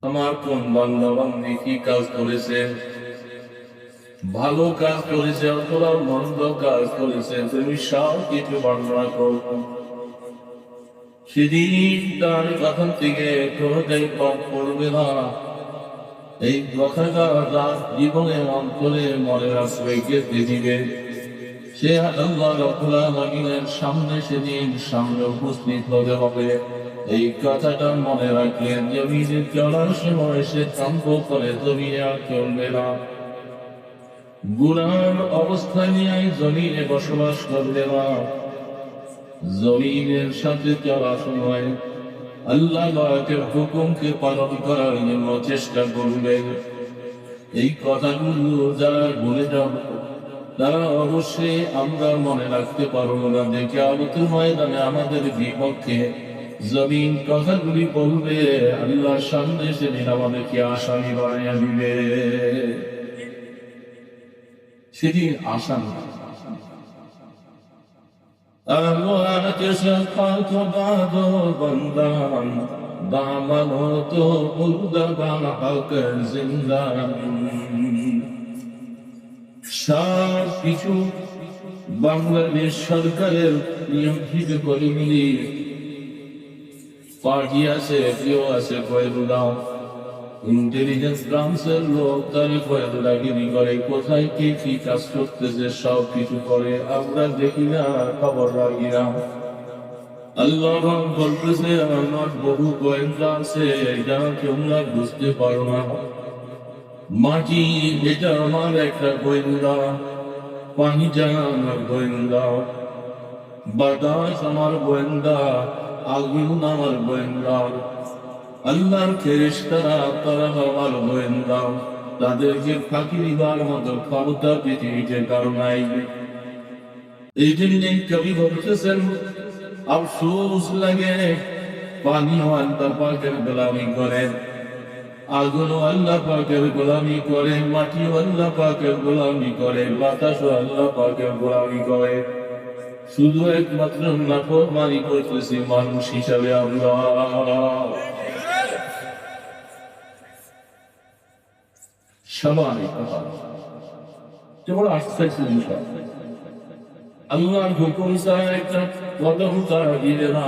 আমার কোন বান্দা বান্দি কি কাজ করেছে, ভালো কাজ করেছে অথবা মন্দ কাজ করেছে, তুমি সব কিছু বর্ণনা করো। সেদিন তার কথা থেকে কোনোটাই কম পড়বে না। এই কথাটা তার জীবনে অন্তরে মনে রাখবে, গেঁথে দিবে। সে আল্লাহ রাব্বুল আলামিনের সামনে সেদিন সামনে উপস্থিত হতে হবে। এই কথাটা মনে রাখলে জমিনে চলার সময় সে তম্ব করে জমিনে আর চলবে না। গুনার অবস্থা নিয়ে জমিনে বসবাস করবে না। জমিনের সাথে চলার সময় আল্লাহ পাকের হুকুমকে পালন করার জন্য চেষ্টা করবে। এই কথাগুলো যারা বলে যাব তারা অবশ্যই আমরা মনে রাখতে পারবো না যে কিয়ামতের ময়দানে আমাদের বিপক্ষে জমিন কথাগুলি বলবে, আল্লাহর সামনে সেদিন আমাদেরকে আসামি বানিয়ে দিবে। সেদিন আসামি أموات شقات بعض بندان دامن تو مردبان حق زندان সব কিছু বাংলাদেশ সরকারের নিয়ন্ত্রিত কর্মী পার্টি আছে, কেউ আছে কয়েকটা ইন্টেলিজেন্স ব্রাঞ্চের লোক, তারা কয়েকটাগিরি করে, কোথায় কে কি কাজ করতেছে সব কিছু করে, আমরা দেখি না, খবর রাখি না। আল্লাহ বলতেছে আমার বহু গোয়েন্দা আছে, এটা তোমরা বুঝতে পারো না। মাটি এটা আমার একটা গোয়েন্দা, পানিটা আমার গোয়েন্দা, বাতাস আমার গোয়েন্দা, আগুন আমার গোয়েন্দা, আল্লাহর ফেরেশতারা তারা আমার গোয়েন্দা। তাদেরকে ফাঁকি দিবার মতো ক্ষমতা পৃথিবীতে কারো নাই। এই জন্যই কবি বলতেছেন আফসোস লাগে, পানিও আল্লাহ পাকের গোলামি করে, আগুনও আল্লাহ পাকের গোলামি করে, মাটিও আল্লাহ পাকের গোলামি করে, বাতাসও আল্লাহ পাকের গোলামি করে। শুধু একমাত্র নাফরমানি করতেছি মানুষ হিসাবে আমরা। সবাই যেমন আশ্চর্য বিষয়, আল্লাহর হুকুম ছাড়া একটা কদম তারা দিলে না।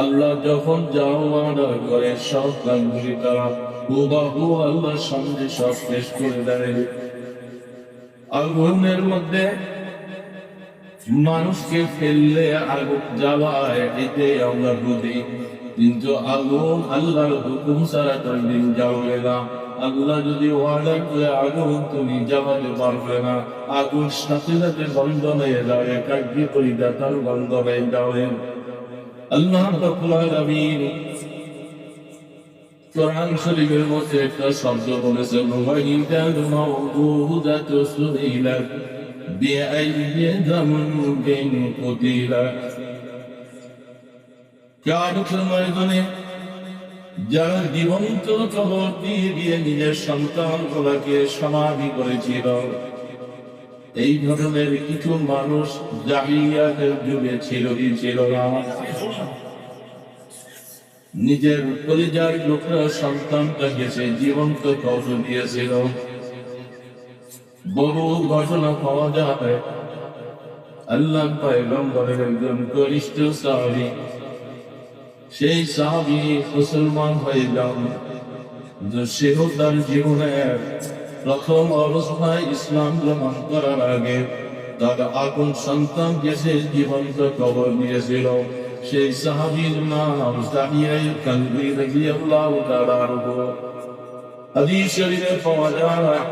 আল্লাহ যখন যাও অর্ডার করে সব কাজগুলি তারা হুবাহু আল্লাহর সামনে সব পেশ করে দেয়। আগুনের মধ্যে মানুষকে ফেললে আগুন জ্বালায়, এতে আমরা বুঝি, কিন্তু আগুন আল্লাহর হুকুম ছাড়া কোনদিন জ্বালবে না। আল্লাহ যদি ওয়াদা করে আগুন তুমি জ্বালাতে পারবে না, আগুন সাথে সাথে বন্ধ হয়ে যাবে, কার্যকরিতার বন্ধ হয়ে যাবে। আল্লাহ রাব্বুল আলামিন কোরআন শরীফের মধ্যে একটা শব্দ বলেছেন, ওয়াইদাল মাউউদাতু সুইলাত বিআইয়ি যামবিন কুতিলাত। কিয়ামতের ময়দানে যারা জীবন্ত কবর দিয়ে দিয়ে নিজের সন্তানগুলোকে সমাধি করেছিল, এই ধরনের কিছু মানুষ জাহিলিয়াতের যুগে ছিল কি ছিল না? নিজের পরিবার লোকরা সন্তানটাকে সে জীবন্ত কবর দিয়েছিল। বহু ঘটনা পাওয়া যায়। আল্লাহ পয়গম্বরের একজন ঘনিষ্ঠ সাহাবী, সেই সাহাবী মুসলমান হয়ে যান, সেও তার জীবনের প্রথম অবস্থায় ইসলাম গ্রহণ করার আগে তার আপন সন্তানকে সে জীবন্ত কবর দিয়েছিল। সেই সাহাবীর নাম দাহিয়ায়ে কালবি রাদিয়াল্লাহু তাআলা আনহু। হাদিস শরীফে পাওয়া যায়,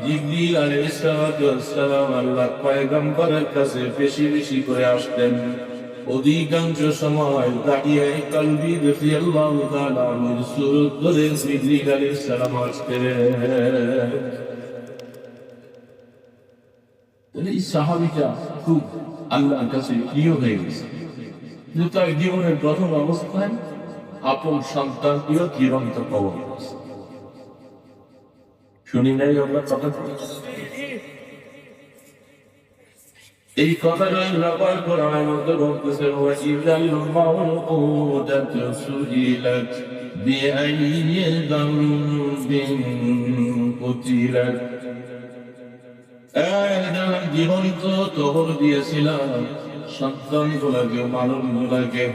জিবরিল আলাইহিস সালাম আল্লাহর পয়গম্বরের কাছে বেশি বেশি করে আসতেন। অধিকাংশ সময় দাহিয়ায়ে কালবি রাদিয়াল্লাহু তাআলা আনহুর সুরত ধরে জিবরিল আলাইহিস সালাম আসতেন। এই সাহাবীটা খুব আল্লাহর কাছে প্রিয় হয়ে গেছে, কিন্তু তার জীবনের প্রথম অবস্থায় আপন সন্তানকেও জীবন্ত কবর দিয়েছে। শুনি নাই আমরা কথা, এই কথাটা ব্যবহার করার মধ্যে বলতেছে ওয়াইদাল মাউউদাতু সুইলাত بأي ذنب قتلت জীবন তো তোর দিয়েছিলাম সন্তান গুলাকে মানুষ গুলাকে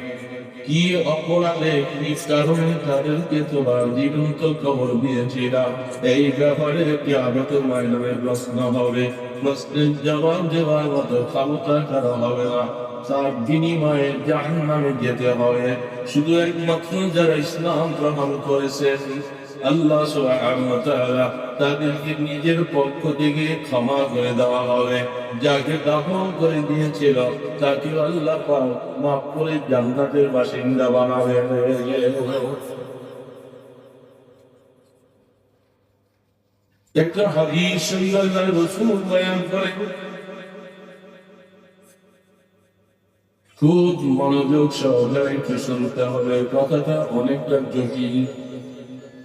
কি অপরাধে কি কারণে তাদেরকে তোমার জীবন্ত খবর দিয়েছিলাম এই ব্যাপারে কিয়ামতের ময়দানে প্রশ্ন হবে প্রশ্নের জবাব দেওয়ার মতো ক্ষমতা কারো হবে না তার বিনিময়ে জাহান্নামে যেতে হবে শুধু একমাত্র যারা ইসলাম গ্রহণ করেছেন আল্লাহ সুবহানাহু ওয়া তাআলা তাদেরকে নিজের পক্ষ থেকে ক্ষমা করে দেওয়া হবে যাকে দাফন করে দিয়েছিল তাকে আল্লাহ পাক মাফ করে জান্নাতের বাসিন্দা বানাবে একটা হাদিস শরীফ আল্লাহর রাসূল বয়ান করেন খুব মনোযোগ সহকারে একটু শুনতে হবে কথাটা অনেকটা জটিল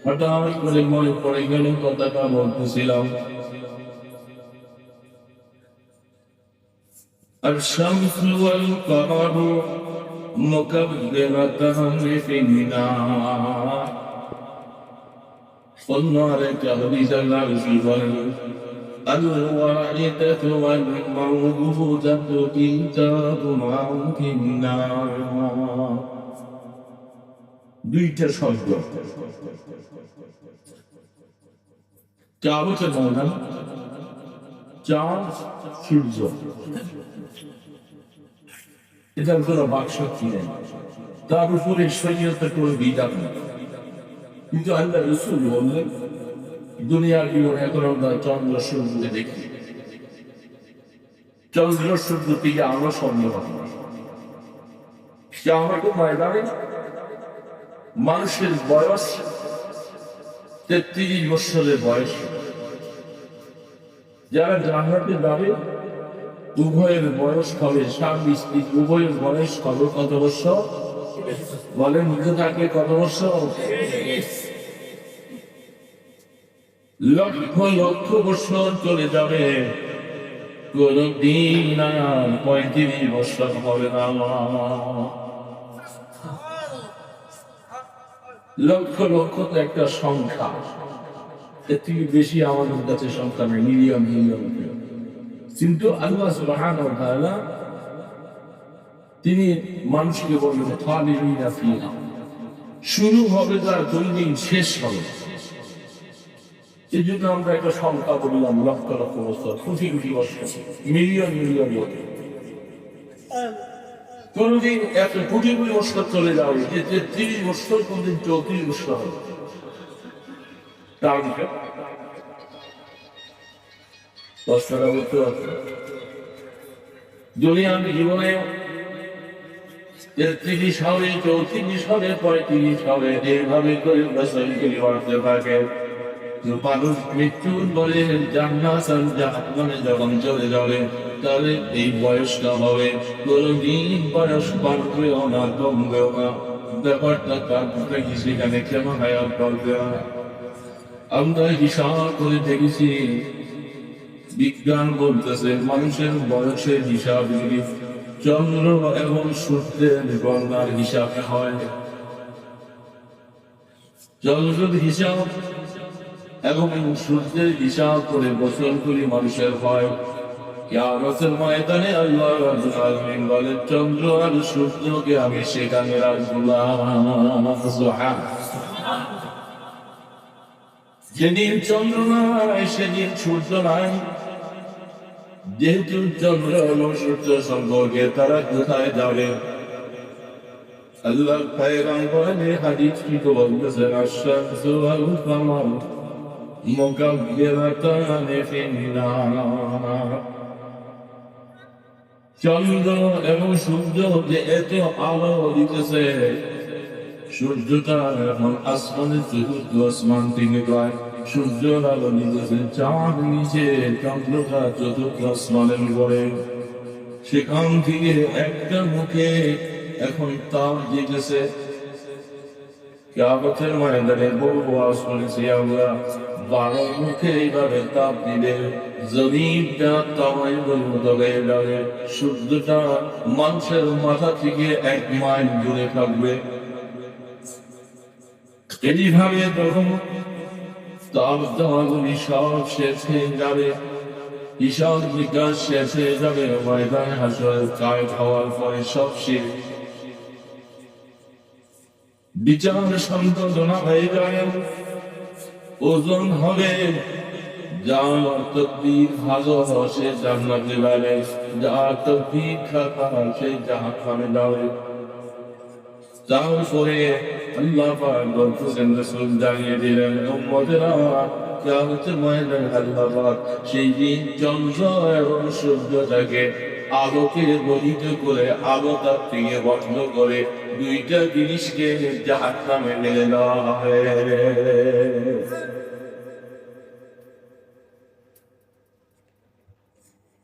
হঠাৎ করে মনে পড়ে গেল কথাটা বলতেছিলাম الشمس والقمر مكورتان في النار قلنا لك حديث الله الواردة والموجودة كتاب معك النار দুইটা শব্দ চাবুকের মৌলানা চাঁদ সূর্য এটার কোনো বাকশক্তি নেই তার উপরে শরীয়তের কোনো বিধান নেই কিন্তু আল্লাহ রাসূল বললেন দুনিয়ার জীবনে এখন আমরা চন্দ্র সূর্যকে দেখি চন্দ্র সূর্য থেকে আলো সম্ভব কিয়ামতের ময়দানে মানুষের বয়স 33 বছরের বয়স যারা জান্নাতে যাবে উভয়ের বয়স হবে স্বামী স্ত্রী উভয়ের বয়স হবে কত বছর বলে নিজে থাকলে কত বছর লক্ষ লক্ষ বছর চলে যাবে কোনদিন আর 35 বছর হবে না লক্ষ লক্ষ তো একটা সংখ্যা এর থেকে বেশি আমাদের কাছে সংখ্যা নেই মিলিয়ন মিলিয়ন কিন্তু আল্লাহ সুবহানাহু ওয়া তাআলা তিনি মানুষকে বললেন খালিদিনা ফিহা শুরু হবে তার কোনদিন শেষ হবে এই জন্য আমরা একটা সংখ্যা বললাম লক্ষ লক্ষ বছর কোটি কোটি বছর মিলিয়ন মিলিয়ন বছর কোনদিন এত কোটি কোটি বছর চলে যাবে যে 30 বছর কোনদিন 34 বছর হবে তার দশটা বলতে পারছে দুনিয়ার জীবনে 33 হবে 34 হবে 35 হবে এইভাবে করে বছরগুলি বাড়তে থাকে মানুষ মৃত্যুর বলে জান্নাত আর জাহান্নামে যখন চলে যাবে তাহলে এই বয়সটা হবে কোনদিন বয়স বাড়বেও না কমবেও না ব্যাপারটা কাটবে কি সেখানে কেমন হায়াত করবে আমরা হিসাব করে দেখেছি বিজ্ঞান বলতেছে মানুষের বয়সের হিসাব যদি চন্দ্র এবং সূর্যের গণনার হিসাবে হয় চন্দ্রের হিসাব এবং সূর্যের হিসাব করে বছরগুলি মানুষের হয় কিয়ামতের ময়দানে আল্লাহ রাব্বুল আলামিন বলে চন্দ্র আর সূর্যকে আমি সেখানে রাখবো না যেদিন চন্দ্র নাই সেদিন সূর্য নাই যেহেতু চন্দ্র এবং সূর্য সম্পর্কে তারা কোথায় যাবে আল্লাহ পয়গম্বরে হাদিস কি বলতেছেন আশ-শামসু ওয়াল কামার মুকাব্বিরাতান ফিন-নার চন্দ্র এবং সূর্য যে এত আলো দিতেছে সূর্যটা এখন আসমানের চতুর্থ আসমান থেকে প্রায় সূর্যের আলো দিতেছে চাঁদ নিচে চন্দ্রটা চতুর্থ আসমানের উপরে সেখান থেকে একটা মুখে এখন তাপ দিতেছে কিয়ামতের ময়দানে বহু ওয়াজ করেছি আমরা 12 মুখে এইভাবে তাপ দিলে জমিনটা তামায় পরিণত হয়ে যাবে সূর্যটা মানুষের মাথা থেকে 1 মাইল দূরে থাকবে এইভাবে যখন তার দেওয়াগুলি সব শেষ হয়ে যাবে, হিসাব নিকাশ শেষ হয়ে যাবে, ময়দানে হাসর কায় খাওয়ার পরে সব শেষ, বিচার সম্পাদনা হয়ে যায়, ওজন হবে, যার তকদীর ভালো সে জান্নাতে যাবে, যার তকদীর খারাপ সে জাহান্নামে যাবে। তারপরে আল্লাহ পাক বলতেছেন, রাসূল জানিয়ে দিলেন, উম্মতেরা কিয়ামতের ময়দানে আল্লাহ পাক সেই দিন চন্দ্র এবং সূর্যটাকে আলোকে রহিত করে, আলো তার থেকে বন্ধ করে দুইটা জিনিসকে জাহান্নামে মেলে দেওয়া হবে।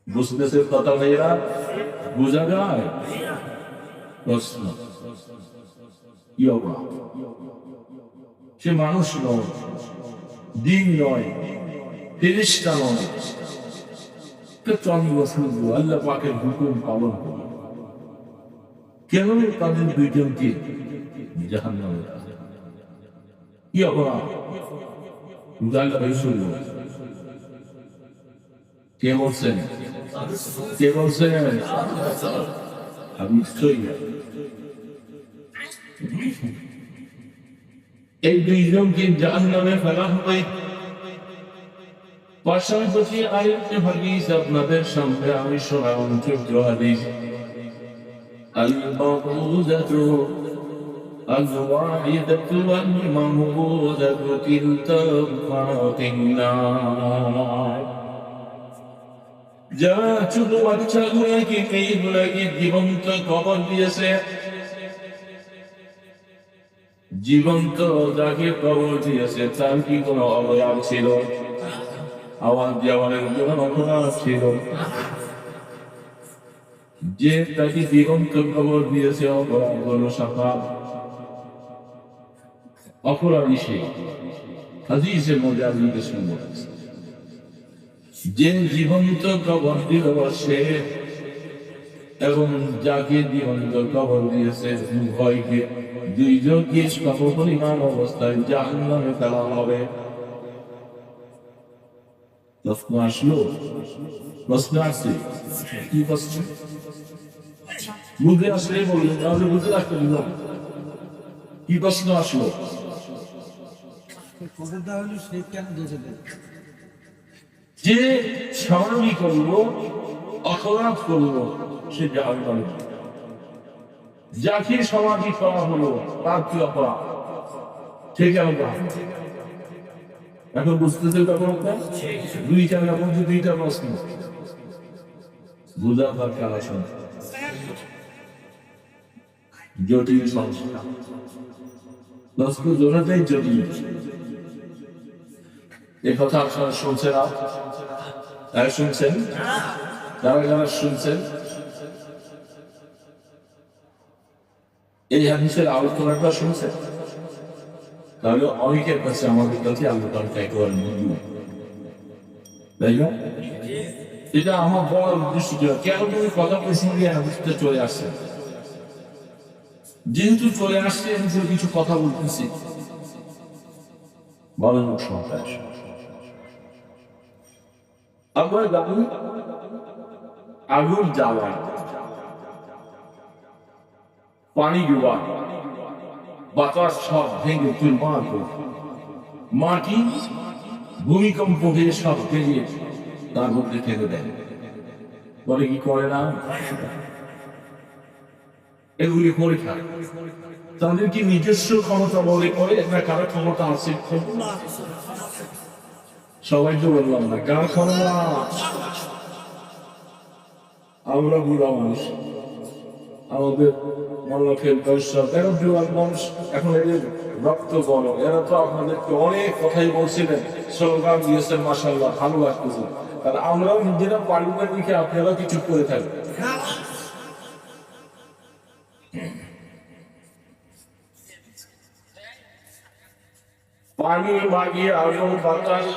বুঝতেছে কথা মেয়েরা? বোঝা যায়? প্রশ্ন, কি অবাক, সে মানুষ নয়, দিন নয়, ফেরেশতা নয়, চন্দ্র সূর্য আল্লাহ পাকের হুকুম পালন করে। কেন তাদের দুইজনকে জাহান্নামে? কি অবাক! কে বলছেন? কে বলছেন? আমি এই দুইজনকে জাহান্নামে ফেলা হবে। পাশাপাশি আরেকটি হাদিস আপনাদের সামনে আমি শোনালাম, চোদ্দ হাদিস। আল-মাবউযাতু আল-ওয়াহিদাতু ওয়াল-মাবউযাতু কিলতা ফাতিন্নার। যারা ছোট বাচ্চাগুলোকে, মেয়েগুলোকে জীবন্ত কবর দিয়েছে, জীবন্ত যাকে কবর দিয়েছে তার কি কোনো অবয়ব ছিল? আওয়াজ দেওয়ার কোনো অপরাধ ছিল? যে তাকে জীবন্ত কবর দিয়েছে অপরাধ হলো সাফাত, অপরাধী সে। হাদিসের মধ্যে আপনি শুনবো, যে জীবন্ত কবর দিল সে এবং যাকে জীবন্ত কবর দিয়েছে উভয়কে, দুইজনকে সমপরিমাণ অবস্থায় জাহান্নামে ফেলা হবে। প্রশ্ন আসলো? প্রশ্ন আসছে? কি প্রশ্ন? বুঝে আসলে বললেন, তাহলে বুঝে রাখতে দিল। কি প্রশ্ন আসলো? যে স্মরণই করলো, অপরাধ করলো, সে জাহান্নামে। যাকে সমাধি করা হলো তার কি অপরাধ? ঠিক আছে, এখন বুঝতেছে ব্যাপারটা? দুইটা ব্যাপার, দুইটা প্রশ্ন বুঝা দরকার আছে। জটিল সমস্যা, প্রশ্ন জোড়াটাই জটিল। এই কথা আপনারা শুনছেন? তারা শুনছেন? যারা যারা শুনছেন এই হাদিসের আলোচনাটা শুনছেন, তাহলে অনেকের কাছে আমাদের কাছে আলোচনাটা একেবারে মূল্য, তাই না? এটা আমার বড় উদ্দেশ্য ছিল। কেন তুমি কথা প্রসঙ্গে হাদিসটা চলে আসছে? যেহেতু চলে আসছে, আমি কিছু কথা বলতেছি, বলেন সন্তাস। আমরা জানি আগুন জ্বালা, পানি ডুবা, বাতাস সব ভেঙে চুরমার করে, মাটি ভূমিকম্প দিয়ে সব ভেঙে তার মধ্যে ফেলে দেয়, বলে কি করে না? এগুলি করে থাকে। তাদের কি নিজস্ব ক্ষমতা বলে করে না কারো ক্ষমতা আছে? সবাই তো বললাম না, কার ক্ষমতা? আমরা বুড়া মানুষ, আমাদের মনোখের দর্শক, এরা যুবক মানুষ, এখন এদের রক্ত গরম। এরা তো আপনাদেরকে অনেক কথাই বলছিলেন, স্লোগান দিয়েছেন, মাশাআল্লাহ, ভালো লাগতেছে। তাহলে আমরাও নিজেরা পারি না দিকে আপনারা কিছু করে থাকবেন। পানি, মাগি, আগুন, বাতাস,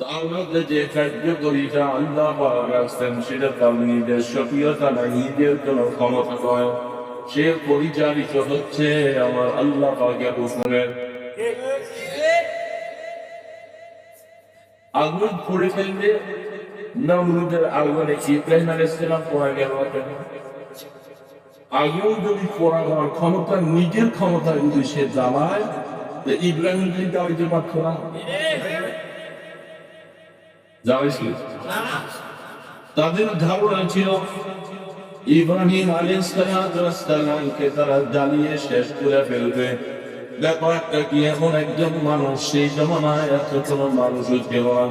তার মধ্যে যে কার্যকরীটা আল্লাহ রাখছেন সেটা তার নিজের স্বকীয়তা না, নিজের কোনো ক্ষমতা নয়। সে পরিচালিত হচ্ছে আমার আল্লাহ পাকের হুকুমে। আগুন পড়ে ফেললে নমরুদের আগুনে ইব্রাহিম আলাইহিস সালাম পড়ে গেল। আগুন যদি পড়া দেওয়ার ক্ষমতা, নিজের ক্ষমতা যদি সে জ্বালায়, ইব্রাহিম যদি জ্বালাইতে পারত না, জ্বালাইছিল। তাদের ধারণা ছিল ইব্রাহিম আলাইহিস সালামকে তারা জ্বালিয়ে শেষ করে ফেলবে। ব্যাপারটা কি, এমন একজন মানুষ সেই জমানায় এত কোনো মানুষও ছিল না।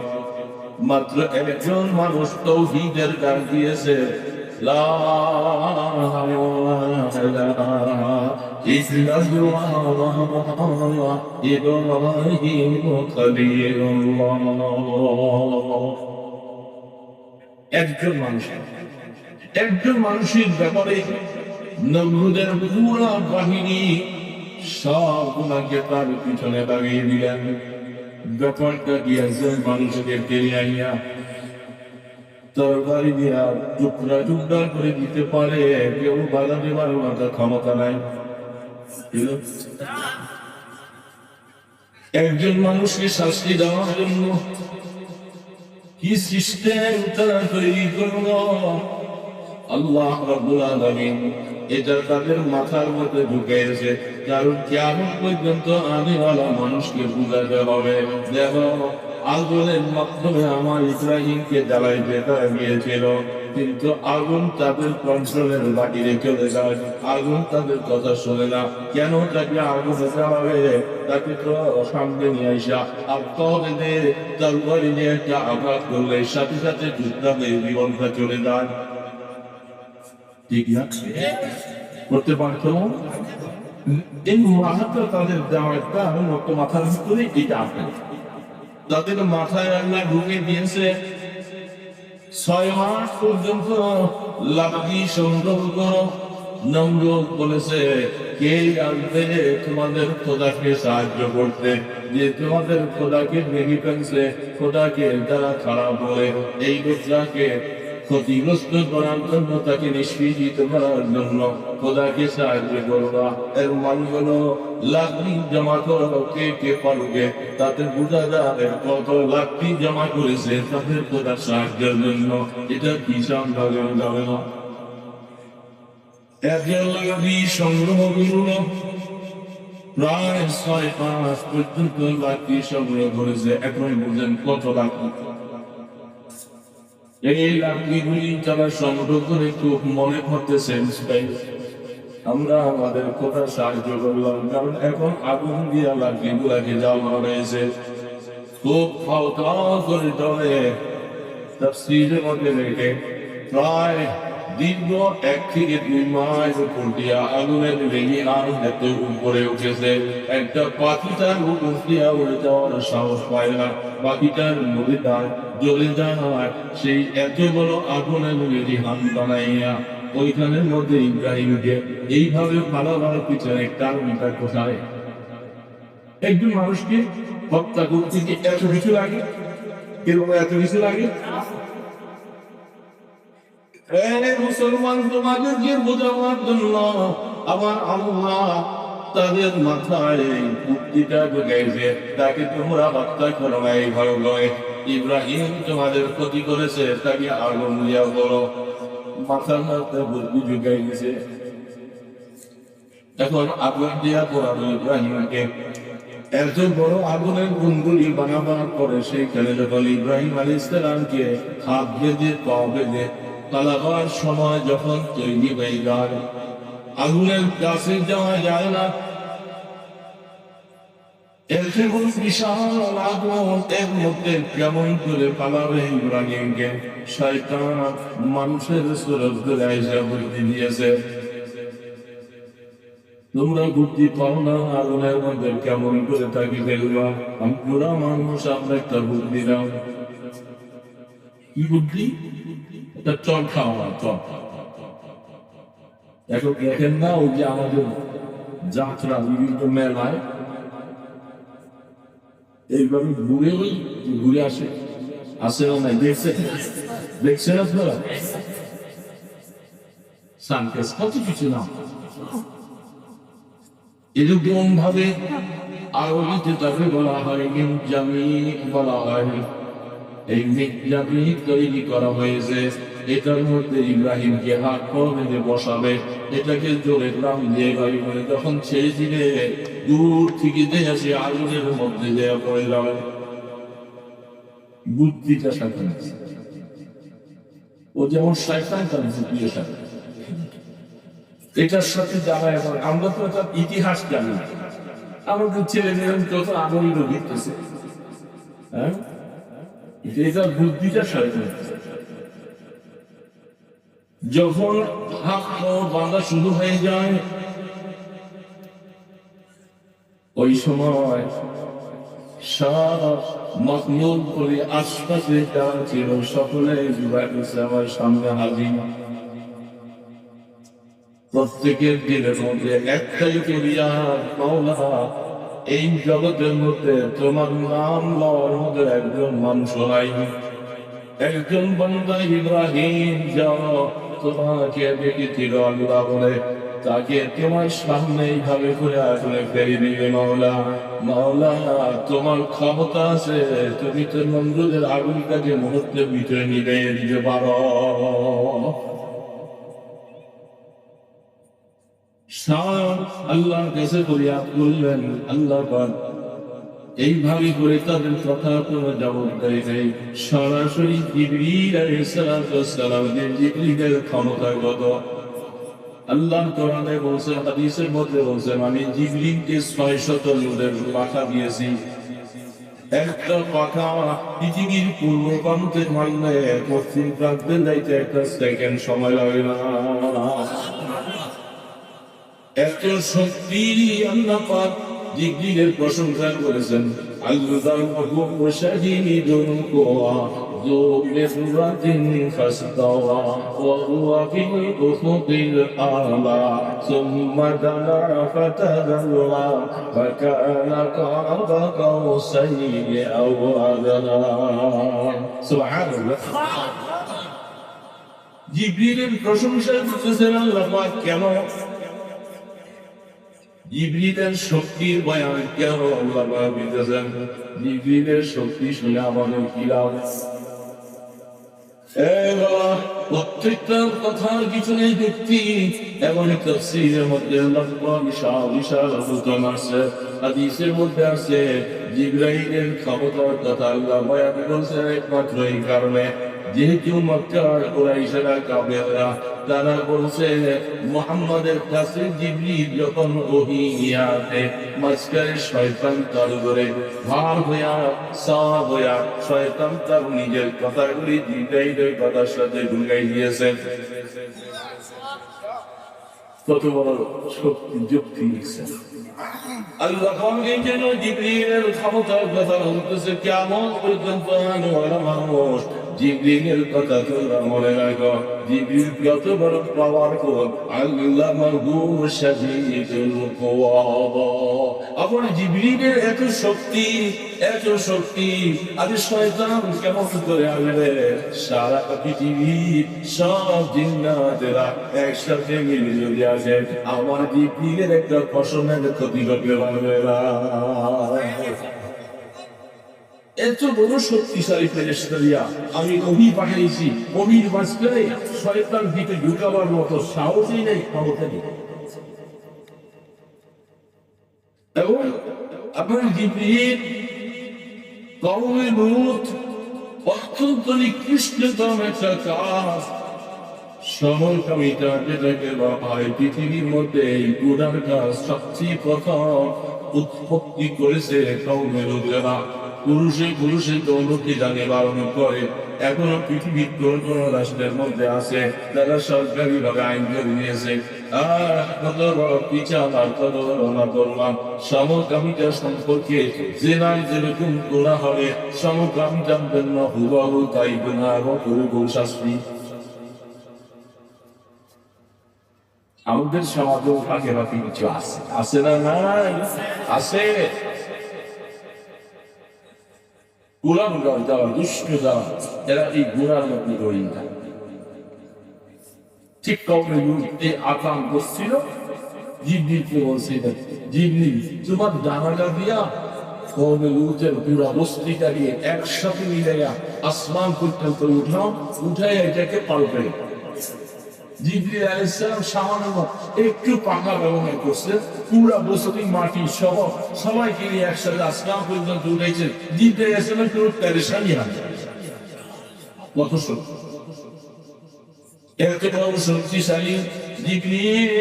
মাত্র একজন মানুষ তাওহীদের গান দিয়েছে, লা ইলাহা ইব্রাহিম খলিলুল্লাহ। একজন মানুষের ব্যাপারে নমরুদের পুরা বাহিনী সব গুণাকে তার পিছনে লাগিয়ে দিলেন। ব্যাপারটা কি, একজন মানুষকে টেনে আইয়া তরবারি দিয়া টুকরা টুকরা করে দিতে পারে, কেউ বাধা দেবার মতো ক্ষমতা নাই। একজন মানুষকে শাস্তি দেওয়ার জন্য কি সিস্টেম তারা তৈরি করলো, আল্লাহ রাব্বুল আলামিন এটা তাদের মাথার মধ্যে ঢুকেছে। কারণ কিয়ামত পর্যন্ত আনেওয়ালা মানুষকে বুঝাতে হবে, দেখো আগুনের মাধ্যমে আমার ইব্রাহিমকে জ্বালাইতে তারা গিয়েছিল, কিন্তু আগুন তাদের কন্ট্রোলের বাহিরে চলে যায়। আগুন তাদের কথা শোনে না। কেন তাকে আগুনে জ্বালাবে? তাকে তো সামনে নিয়ে আসা আত্মহত্যা তরবারি নিয়ে একটা আঘাত করলে সাথে সাথে যুদ্ধা হয়ে জীবনটা চলে যায়। ঠিক না? করতে পারতো এই মাথাটা তাদের দেওয়া একটা মাথার ভিতরে এটা আসে। তাদের মাথায় আল্লাহ ঢুকে দিয়েছে 6 মাস পর্যন্ত লাকড়ি সংগ্রহ করো। নমরুদ বলেছে, কে আসবে তোমাদের খোদাকে সাহায্য করতে, যে তোমাদের খোদাকে ভেঙে ফেলছে, খোদাকে যারা খারাপ বলে, এই লোকটাকে ক্ষতিগ্রস্ত করার জন্য, তাকে নিষ্পীড়িত করার জন্য খোদাকে সাহায্য করবা। এর মানে হলো লাকড়ি জমা করো, কে কে পারবে, তাতে বোঝা যাবে কত লাকড়ি জমা করেছে তাদের খোদার সাহায্যের জন্য। এটা কি সম্ভব যাবে না? একজন লাকড়ি সংগ্রহ করল, প্রায় 6 মাস পর্যন্ত লাকড়ি সংগ্রহ করেছে। এখন বুঝেন কত লাকড়ি। এই লাকড়িগুলি যারা সংগ্রহ করে খুব মনে করতেছেন আমরা আমাদের কথা সাহায্য করলাম, কারণ এখন আগুন দিয়া লাকড়িগুলাকে জ্বালানো হয়েছে। খুব হালকা করে ধরে তাফসীরের মধ্যে রেখে প্রায় দীর্ঘ 1 থেকে 2 মাস উপর দিয়া আগুনের রেগে আগুন এত উপরে উঠেছে, একটা পাখি তার উপর দিয়া উড়ে যাওয়ার সাহস পায় না। পাখিটার নদীটা জ্বলে যায়। সেই এত বড় আগুনের রেগে হান বানাইয়া ওইখানের মধ্যে ইব্রাহিমকে এইভাবে ফালাবার পিছনে কারণটা কোথায়? একজন মানুষকে হত্যা করতে কি এত কিছু লাগে? কেন এত কিছু লাগে? মুসলমান তোমাদেরকে বোঝাবার জন্য আমার আল্লাহ তাদের মাথায় বুদ্ধিটা ঢুকাইছে, তাকে তোমরা হত্যা করো না। এইভাবে নয়, ইব্রাহিম তোমাদের ক্ষতি করেছে, তাকে আগুন দিয়া বলো, মাথার মধ্যে বুদ্ধি ঢুকাই দিছে। এখন আগুন দিয়া পড়ানো ইব্রাহিমকে এত বড় আগুনের গুণগুলি বানাবার পরে সেইখানে যখন ইব্রাহিম আলাইহিস সালামকে হাত বেঁধে পা বেঁধে পালাবার সময় যখন তৈরি হয়ে যায়, আগুনের কাছে যাওয়া যায় না। এত বড় বিশাল আগুন, এর মধ্যে কেমন করে পালাবে ইব্রাহিমকে? শয়তান মানুষের সুরত করে এসে বুদ্ধি দিয়েছে, তোমরা বুদ্ধি পাও না আগুনের মধ্যে কেমন করে থাকি ফেলবা। আমরা মানুষ, আমরা একটা বুদ্ধি দাও। কি বুদ্ধি? এটা চল খাওয়া, চল। এখন দেখেন না, ওই যে আমাদের যাত্রা বিভিন্ন মেলায় এইভাবে ঘুরে ঘুরে আসে, আসে না নাই? দেখছেন আপনারা? সানকেস কত কিছু না, এরকম ভাবে আরবিতে তাকে বলা হয় জামি, বলা হয় এই জামি তৈরি করা হয়েছে। এটার মধ্যে ইব্রাহিমকে হাত পা বেঁধে বসাবে, এটাকে জোরে নাম দিয়ে গাড়ি করে যখন ছেড়ে দিলে দূর থেকে দেখে সে আগুনের মধ্যে দেওয়া পড়ে যাবে। বুদ্ধিটা সাথে ও যেমন শয়তান তার বুদ্ধির সাথে এটার সাথে যারা এখন আমরা তো তার ইতিহাস জানি না, আমাদের ছেলে মেয়েরা যত আগুন ভিড়তেছে, হ্যাঁ এটার বুদ্ধিটা সাথে যখন হাত বাঁধা শুরু হয়ে যায় ওই সময় সারা মখলুক করে আশপাশে যারা ছিল সকলে আমার সামনে হাজির। প্রত্যেকের দিনের মধ্যে একটাই করিয়া মাওলা এই জগতের মধ্যে তোমার নাম লওয়ার মধ্যে একজন মানুষ নাই, একজন বান্দা ইব্রাহিম যাও তোমাকে দেখেছিল আল্লাহ বলে তাকে তোমার সামনে এইভাবে করে আসলে ফেলে দিবে। মাওলা মাওলা তোমার ক্ষমতা আছে, তুমি তো নমরুদের আগুনটাকে মুহূর্তের ভিতরে নিবে দিতে পারো। আল্লাহর কাছে ফরিয়াদ করলেন, আল্লাহ পাক এইভাবে করে তাদের কথা কোনো জবাব দেয় নাই। সরাসরি জিবরিল আলাইহিস সালাম জিবরিলের ক্ষমতা কত আল্লাহ কোরআনে বলছে, হাদিসের মধ্যে বলছে আমি জিবরিলকে 600 নূরের পাখা দিয়েছি। একটা পাখা পৃথিবীর পূর্ব প্রান্তে মারলে পশ্চিম প্রান্তে যাইতে একটা সেকেন্ড সময় লাগে না। এত শক্তি আল্লাহ পাক জিবরিলের প্রশংসা করেছেন। আল্লাহু শাদীদুল কুওয়া যু মিররাতিন ফাসতাওয়া ওয়া হুয়া ফিল উফুকিল আ'লা সুম্মা দানা ফাতাদাল্লা ফাকানা কাবা কাওসাইনি আও আদনা। সুবহানাল্লাহ। জিবরিলের প্রশংসা করতেছেন আল্লাহ পাক। কেন? জিবরিলের শক্তির বয়ান কেন আল্লাহ পাক দিতেছেন? জিবরিলের শক্তি শুনে আমাদের কি লাভ? প্রত্যেকটা কথার পিছনে যুক্তি এবং তাফসীরের মধ্যে আল্লাহ পাক বিশাল বিশাল আলোচনা আছে। হাদিসের মধ্যে আছে জিবরাইলের ক্ষমতার কথা আল্লাহ বয়ান করেছেন একমাত্র এই কারণে, যেহেতু মক্কার কুরাইশরা কাফেররা তারা বলছে মুহাম্মাদের কাছে জিবরিল যখন ওহী নিয়ে আসে মাঝখানে শয়তান তার করে ভার হইয়া সাওয়া হইয়া শয়তান তার নিজের কথাগুলি জিবরাইলের কথার সাথে ঢুকাই দিয়েছেন। কত বড় শক্তি যুক্তি দিচ্ছে আল্লাহ পাকের জন্য। জিবরিলের ক্ষমতার কথা বলতেছে কিয়ামত পর্যন্ত মানুষ জিবরিলের কথা তোমরা মনে রাখো। জিবরিল কত বড় পাওয়ারফুল, আল্লাহু শাদীদুল কুওয়া। আপন জিবরিলের এত শক্তি, এত শক্তি, আরে শয়তান কেমন করে আসবে? সারা পৃথিবীর সব জিন্নাতেরা একসাথে মিলে যদি আসে আমার জিবরিলের একটা ফসলের ক্ষতি করতে পারবে না। এত বড় শক্তিশালী ফেরেশতারা আমি ওহী পাঠিয়েছি, ওহীর মাঝখানে শয়তান দিতে ঢুকাবার মতো সাহসই নেই, ক্ষমতা নেই। এবং আপনার জিবরিল কওমে লূত অত্যন্ত নিকৃষ্টতম একটা কাজ সমকামিতা যেটাকে বলা হয় পৃথিবীর মধ্যে এই গুনার কাজ সবচেয়ে প্রথম উৎপত্তি করেছে কওমে লূতেরা। পুরুষে পুরুষে যৌনকে জানে বারণ করে। এখনো পৃথিবীর কোন কোন রাষ্ট্রের মধ্যে আছে যারা সরকারি ভাবে আইন করে নিয়েছে। কত বড় বিচার আর কত বড় নাফরমান। সমকামিতা সম্পর্কে জেনায় যেরকম গুনাহ হবে সমকামিতার জন্য হুবহু তাই গুনাহ এবং হুবহু শাস্তি। আমাদের সমাজেও ফাঁকে ফাঁকে কিছু আছে, আছে না? নাই আছে। গুণাগুলো যারা দুষ্ট যারা এরা এই গুণার মধ্যে জড়িয়ে থাকে। ঠিক কওমে লূতে আকাম করছিল, জিবরিলকে বলছিলেন, জিবরিল তোমার ডানাটা দিয়া কওমে লূতের পুরা বস্তিটাকে একসাথে মিলাইয়া আসমান পর্যন্ত উঠাও, উঠাই এটাকে পাল্টে। জিবরিল আলাইহিস সালাম সামান্য একটু পাখা ব্যবহার করছে, পুরা বস্তি মাটি সহ সবাইকে নিয়ে একসাথে আসমান পর্যন্ত উঠাইছে। জিবরিল আলাইহিস সালাম কোনো পেরেশানি হয় না। কত সত্য, এত বড় শক্তিশালী জিবরিল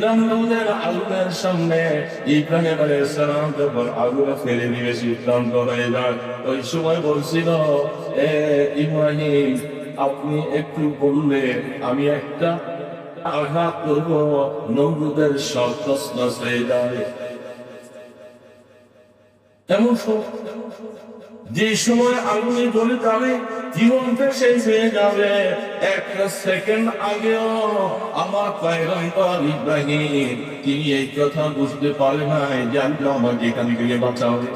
নমরুদের আগুনের সামনে ইব্রাহিম আলাইহিস সালাম যখন আগুনে ফেলে দিবে সিদ্ধান্ত হয়ে যায়, ওই সময় বলছিল, এ ইব্রাহিম আপনি একটু বললে আমি একটা আঘাত করব, নমরুদের সব প্রশ্ন হয়ে যাবে। এমন যে সময় আগুনে জ্বলে যাবে, জীবনটা শেষ হয়ে যাবে, একটা সেকেন্ড আগেও আমার পয়গম্বর ইব্রাহিম তিনি এই কথা বুঝতে পারে নাই যে আল্লাহ আমাকে এখান থেকে বাঁচাবে।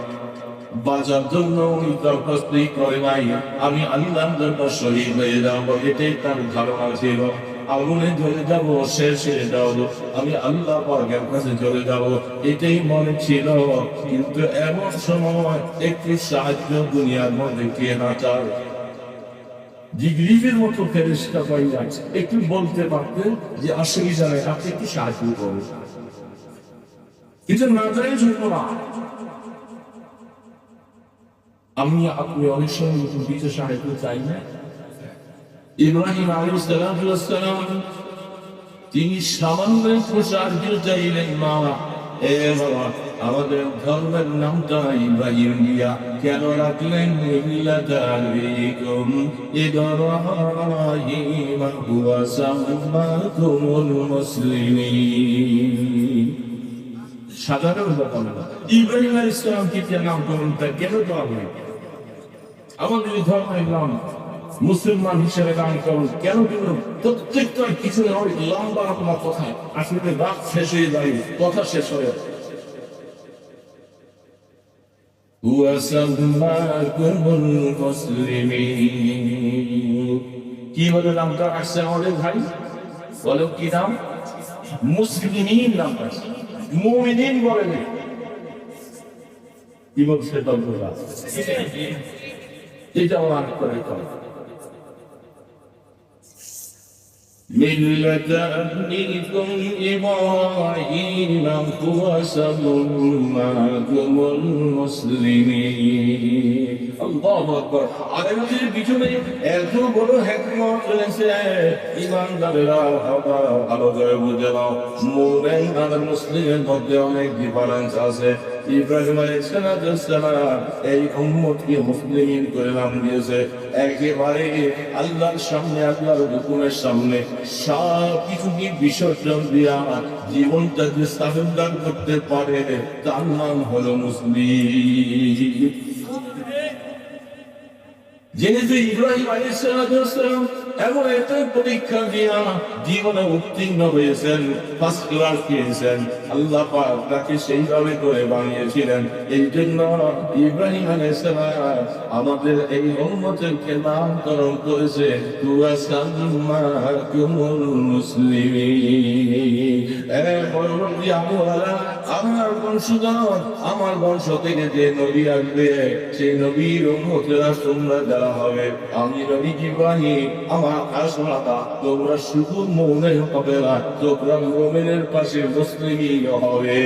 বাঁচার জন্য উনি দরখাস্তি করে নাই, আমি আল্লাহর জন্য শহীদ হয়ে যাবো, এটাই তার ধারণা ছিল। আগুনে জ্বলে যাব, শেষ হয়ে যাবো, আমি আল্লাহ পাকের কাছে চলে যাব, এটাই মনে ছিল। কিন্তু এমন সময় একটু সাহায্য দুনিয়ার মধ্যে কে না চায়। জিবরিলের মতো ফেরেশতা পাইয়া একটু বলতে পারতেন যে অসুবিধা নেই, আপনি একটু সাহায্য করুন, এটা না যায় জন্য না। আমি আপনি অনেক সময় কিছু সাহায্য চাই না। ইব্রাহিম আলাইহিস সালাম তিনি সামান্য সাহায্য চাইলেন, মা এ বাবা আমাদের ধর্মের নামটা ইব্রাহিম দিয়া কেন রাখলেন? মিল্লাতা আবিকুম ইব্রাহিম হুয়া সাম্মাকুমুল মুসলিমিন। সাধারণ ব্যাপার না, ইব্রাহিম আলাইহিস সালামকে নামকরণটা কেন দেওয়া হয়? আমাদের ধর্মের নাম মুসলমান হিসেবে নামকরণ কেন দিল? প্রত্যেকটার পিছনে অনেক লম্বা রকম কথা, আসলে রাত শেষ হয়ে যায়, কথা শেষ হয়ে কি বলে নামটা আসছে আমাদের ভাই? বলো কি নাম? মুসলিমিন নাম আসছে, মুমিনিন বলেন। কি বলছে তর্করা? এটা আমার করে করে ملة أبيكم إبراهيم هو سماكم المسلمين। الله أكبر। আমাদের পিছনে এত বড় হিকমত রয়েছে, ঈমানদারেরা ভালো করে বুঝে নাও, মুমিন আর মুসলিমের মধ্যে অনেক ডিফারেন্স আছে। ইব্রাহিম আলাইহিস সালাম এই উম্মতকে মুসলিমিন করে নাম দিয়েছে, একেবারে আল্লাহর সামনে, আল্লাহর হুকুমের সামনে সব কিছুকে বিসর্জন দিয়া জীবনটাকে সারেন্ডার করতে পারে, তার নাম হলো মুসলিম। যেহেতু ইব্রাহিম আলাইহিস সালাম এমন একটা পরীক্ষা দিয়া জীবনে উত্তীর্ণ হয়েছেন, ফার্স্ট ক্লাস পেয়েছেন, আল্লাহ পাক তাকে সেইভাবে করে বানিয়েছিলেন। এই জন্য ইব্রাহিম আলাইহিস সালাম আমাদের এই উম্মতকে নামকরণ করেছে হুয়া সাম্মাকুমুল মুসলিমিন। পরবর্তী আমার বংশধর, আমার বংশ থেকে যে নবী আসবে সেই নবীর উম্মতেরা তোমরা যারা হবে, আমি নবী ইব্রাহিম আমার আসমাতা, তোমরা শুধু মুমিন হবে না, তোমরা মুমিনের পাশে মুসলিম হবে।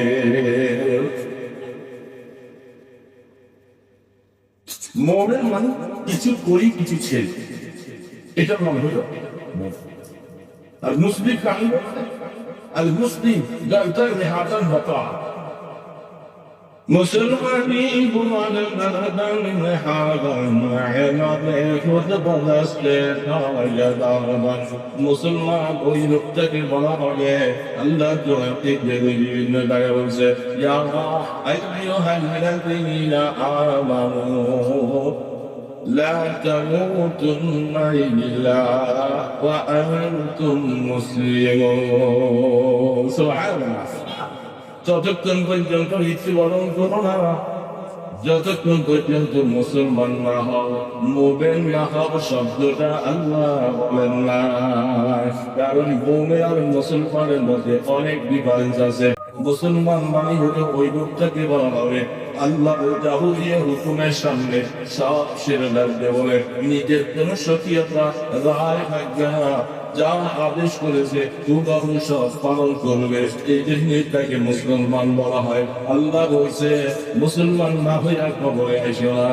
মুমিন মানে কিছু করি কিছু ছেড়ে, এটা মনে হলো। আর মুসলিম কাহিনী, আর মুসলিম গালতার নেহাতান হতা মুসলমানি বুমাল নাদান হাগান আয়নাতে খুদ বদসলে নায়াদান। মুসলমান ওই লোকটাকে বলা হবে, আল্লাহ জগতে বিভিন্ন জায়গায় বলছে, ইয়া আইয়ুহাল্লাযীনা আমানু লা তামুতুন্না ইল্লা ওয়া আনতুম মুসলিমুন। সুবহানাল্লাহ। যতক্ষণ পর্যন্ত মৃত্যুবরণ করো না, যতক্ষণ পর্যন্ত মুসলমান না হও, মুমিন না হও শব্দটা আল্লাহ বলেন না। কারণ মুমিন আর মুসলমানের মধ্যে অনেক ডিফারেন্স আছে। মুসলমান মানে হলো ওই লোকটাকে বলা হবে আল্লাহ জাহুরিয়া হুকুমের সামনে সব ছেড়ে লাগবে বলে নিজের কোন সকিয়তা রায় থাকবে না, যা আদেশ করেছে হুবহু সব পালন করবে, এই জন্য তাকে মুসলমান বলা হয়। আল্লাহ বলছে মুসলমান না হইয়া কবরে আইসো না।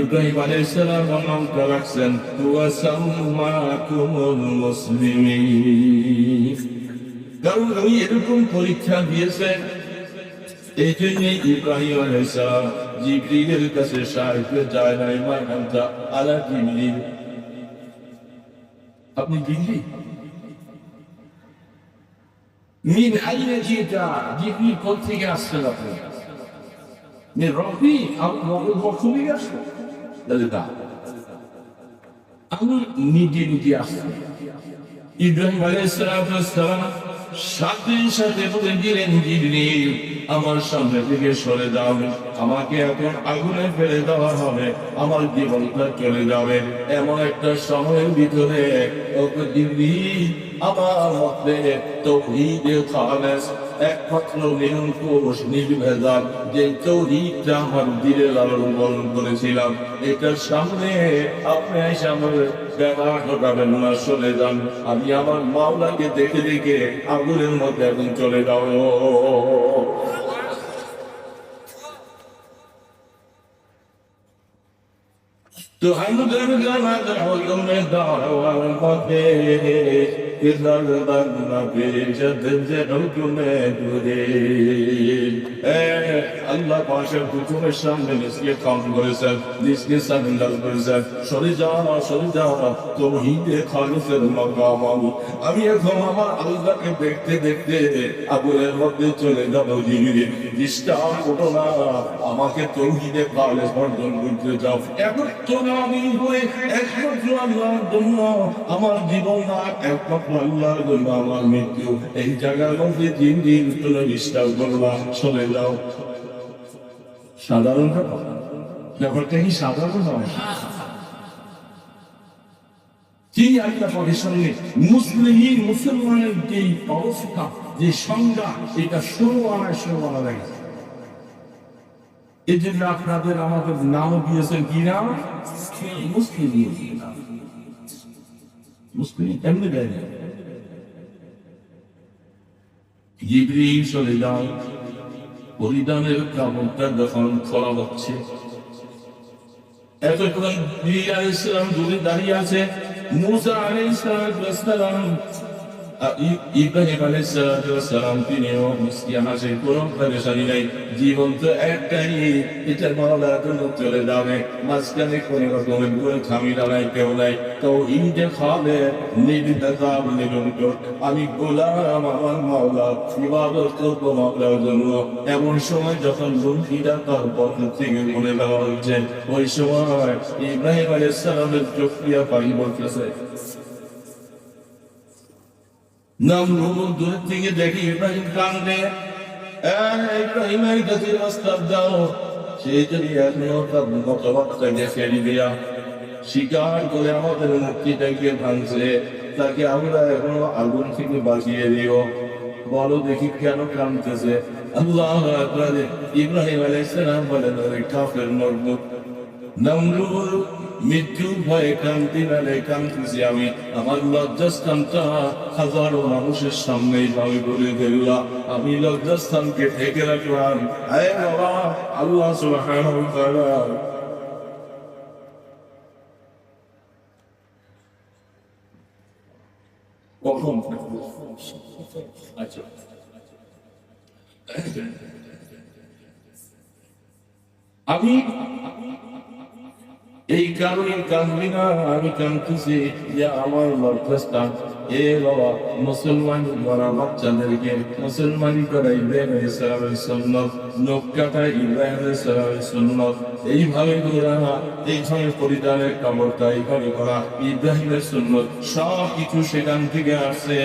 ইব্রাহিম আলাইহিস সালাম নামটা রাখছেন ওয়া সাম্মাকুমুল মুসলিমিন, কারণ উনি এরকম পরীক্ষা দিয়েছেন। এই জন্যই ইব্রাহিম আলাইহিস সালাম জিবরিলের কাছে সাহায্য চায় নাই, মানতা আলা জিবরিল, আপনি জিবরিল মিন আইনা জিতা, জিবরিল কোথা থেকে আসছেন আপনি? من ربي أو الرسول يسوع للدعوة আমি নিজে নিজে আসছি। ইব্রাহিম আলাইহিস সালাম সাথে সাথে বলে দিলেন জিবরিল আমার সামনে থেকে সরে যাও, আমাকে এখন আগুনে ফেলে দেওয়া হবে, আমার জীবনটা চলে যাবে। এমন একটা সময়ের ভিতরে ওকে জিবরিল আমার মধ্যে তাওহীদে খালেস, একমাত্র নিরঙ্কুশ নির্ভেজাল যে তাওহীদটা আমার দিলে লালন পালন করেছিলাম, এটার সামনে আপনি এসে আমার ব্যবহার ঘটাবেন না, চলে যান। আমি আমার মাওলাকে দেখে দেখে আগুনের মধ্যে এখন চলে যাও। তো আমাদের জানাজ হলমে দাওয়ার মধ্যে ইজার বান্না বেজদ যে হুকুমে দুরে, আল্লাহ পাকের হুকুমের সামনে নিজকে কাম করেছেন, নিজকে সামিল করেছেন। সরে যাওয়া তাওহীদে খালিসের মাকাম। আমি এখন আমার আল্লাহকে দেখতে দেখতে আগুনের মধ্যে চলে যাব। জিবরিল ডিস্টার্ব করো না, আমাকে তাওহীদে খালিস বর্জন করতে যাও। এখন আমি হয়ে একমাত্র আল্লাহর জন্য আমার জীবন না, একমাত্র আল্লাহর জন্য আমার মৃত্যু। এই জায়গার মধ্যে দিন দিন তুমি ডিস্টার্ব করবা, চলে যাও। সাধারণ ব্যাপারটা কি সাধারণ নয়? কি একটা পরিসরে মুসলমানের যে অবস্থা, যে সংজ্ঞা, এটা শুরু আনা লাগে। এই জন্য আপনাদের আমাদের নাম দিয়েছেন কি নাম? মুসলিম এমনি দেয় না। জিবরিল চলে যাও, পরিধানের কাপড়টা যখন খোলা হচ্ছে, এতক্ষণ জিবরিল আলাইহিস সালাম দূরে দাঁড়িয়ে আছে। মুসা আলাইহিস সালাম ইব্রাহিম আলাইহিস সালাম তিনিও মিসকিন আছে, কোনো পেরেশানি নাই, জীবন তো একটাই, এটার মাওলার জন্য চলে যাবে। মাঝখানে কোনো রকমের কোনো ঝামেলা নাই, কেউ নাই। তাওহীদে খালেস নির্ভেজাল নিরন্তর আমি গোলাম আমার মাওলা, ইবাদত করব মাওলার জন্য। এমন সময় যখন লুঙ্গিটা তার পথ থেকে মনে দেওয়া হচ্ছে, ওই সময় ইব্রাহিম আলাইহিস সালামের চোখ দিয়া পানি পড়তেছে। দূর থেকে দেখি ইব্রাহিম কান্দে, ইব্রাহিমের কাছে প্রস্তাব দাও, সে যদি এখনো তার মতবাদটাকে ফেলে দিয়া স্বীকার করে আমাদের মুক্তিটাকে ভাঙছে, তাকে আমরা এখনো আগুন থেকে বাঁচিয়ে দিও। বলো দেখি কেন কাঁদতেছে? আল্লাহু আকবার। ইব্রাহিম আলাইহিস সালাম বলেন, ওই কাফের মরদুদ নমরুদ মৃত্যু ভয়ে কান্তি নালে কান্তিছি আমি, আমার লজ্জাস্থানটা হাজারো মানুষের সামনে ভাবে বলে ফেললাম, আমি লজ্জাস্থানকে ঢেকে রাখলাম। আয় বাবা, আল্লাহ সুবহানাহু ওয়া তাআলা কখন আচ্ছা আমি এই কারণে কাঁদবি না, আমি কাঁদতেছি যে আমার লজ্জাস্থান। এ বাবা, মুসলমান করা বাচ্চাদেরকে মুসলমানি করা ইব্রাহিম আলাইহিস সালামের সুন্নাত, নখ কাটা ইব্রাহিম আলাইহিস সালামের সুন্নাত, এইভাবে করা, এইভাবে পরিধানের কাপড়টা এইভাবে করা ইব্রাহিমের সুন্নাত, সব কিছু সেখান থেকে আসছে।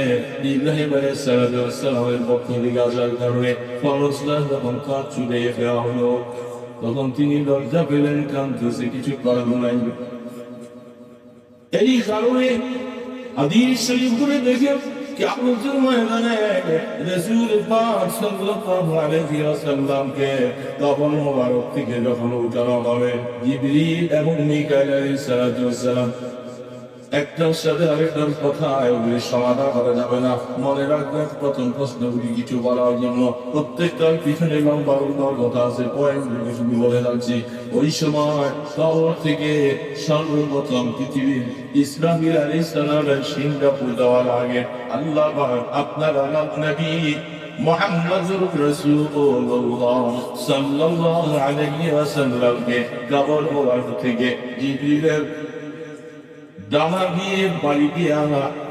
ইব্রাহিম আলাইহিস সালামের পক্ষ থেকে আসার কারণে ফরজটা যখন তার চুলে দেওয়া হলো, তখন তিনি লজ্জা পেলেন, কাঁদতেছে, কিছু করার নাই। এই কারণে হাদিস শরীফ করে দেখে কিয়ামতের ময়দানে রাসূল পাক সাল্লাল্লাহু আলাইহি ওয়াসাল্লামকে কবর মোবারক থেকে যখন উঠানো হবে, জিবরিল এবং মিকাইল আলাইহিস সালাতু ওয়াসসালাম একটার সাথে আরেকটার কথা এগুলি সমাধান করা যাবে না। মনে রাখবেন, প্রথম প্রশ্নগুলি কিছু বলার জন্য প্রত্যেকটার পিছনে লম্বা কথা আছে, পয়েন্টগুলি শুধু বলে যাচ্ছি। ওই সময় কবর থেকে সর্বপ্রথম পৃথিবীর ইসরাফিল আলাইহিস সালামের সিংহাপুর দেওয়ার আগে আল্লাহ পাক আপনার আমার নবী মুহাম্মদুর রাসূলুল্লাহ সাল্লাল্লাহু আলাইহি ওয়াসাল্লামকে কবর মোবারক থেকে জিবরিলের ডানা দিয়ে বাড়ি দিয়ে